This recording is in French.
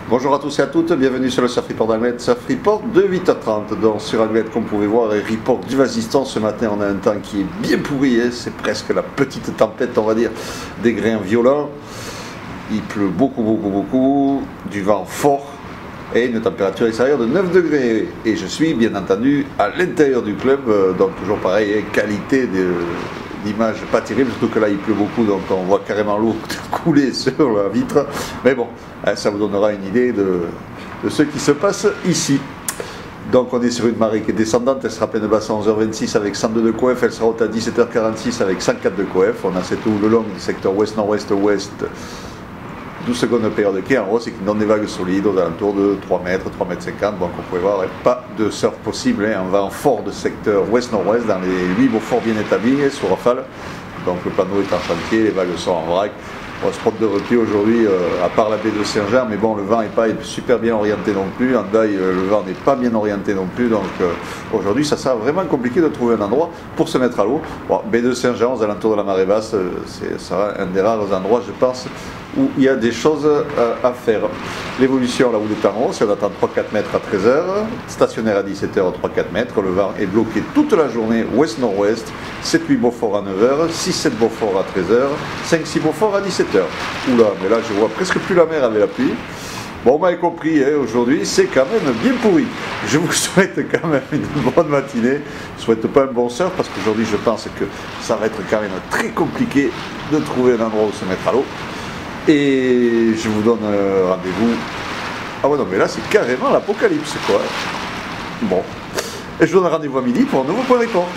Bonjour à tous et à toutes, bienvenue sur le Surf Report d'Anglette, Surf Report de 8h30. Donc sur Anglette, comme vous pouvez voir, et Report du Vasistan, ce matin on a un temps qui est bien pourri, hein. C'est presque la petite tempête, on va dire, des grains violents. Il pleut beaucoup, du vent fort et une température extérieure de 9 degrés. Et je suis bien entendu à l'intérieur du club, donc toujours pareil, qualité d'image pas terrible, surtout que là il pleut beaucoup, donc on voit carrément l'eau couler sur la vitre. Mais bon, ça vous donnera une idée de ce qui se passe ici. Donc on est sur une marée qui est descendante, elle sera pleine de bassin à 11h26 avec 102 de coef, elle sera haute à 17h46 avec 104 de coef. On a cette eau le long du secteur ouest-nord-ouest-ouest, 12 secondes de période qui est en haut, c'est qu'ils donnent des vagues solides aux alentours de 3 mètres, 3 mètres 50. Donc on pouvait voir, pas de surf possible, un vent fort de secteur ouest-nord-ouest dans les 8 Beaufort bien établis, sous rafale. Donc le panneau est en chantier, les vagues sont en vrac. Bon, spot de repli aujourd'hui, à part la baie de Saint-Jean, mais bon, le vent n'est pas super bien orienté non plus. En Daille, le vent n'est pas bien orienté non plus. Donc aujourd'hui, ça sera vraiment compliqué de trouver un endroit pour se mettre à l'eau. Bon, baie de Saint-Jean, aux alentours de la marée basse, ça sera un des rares endroits, je pense, où il y a des choses à faire. L'évolution, là où il est en haut, c'est on attend 3-4 mètres à 13h, stationnaire à 17h, 3-4 mètres. Le vent est bloqué toute la journée, ouest-nord-ouest, 7-8 Beaufort à 9h, 6-7 Beaufort à 13h, 5-6 Beaufort à 17h. Oula, mais là je vois presque plus la mer avec la pluie. Bon, vous m'avez compris, hein, aujourd'hui c'est quand même bien pourri. Je vous souhaite quand même une bonne matinée. Je ne souhaite pas un bon surf parce qu'aujourd'hui je pense que ça va être quand même très compliqué de trouver un endroit où se mettre à l'eau. Et je vous donne rendez-vous. Ah ouais, non, mais là c'est carrément l'apocalypse quoi. Bon. Et je vous donne rendez-vous à midi pour un nouveau point de report.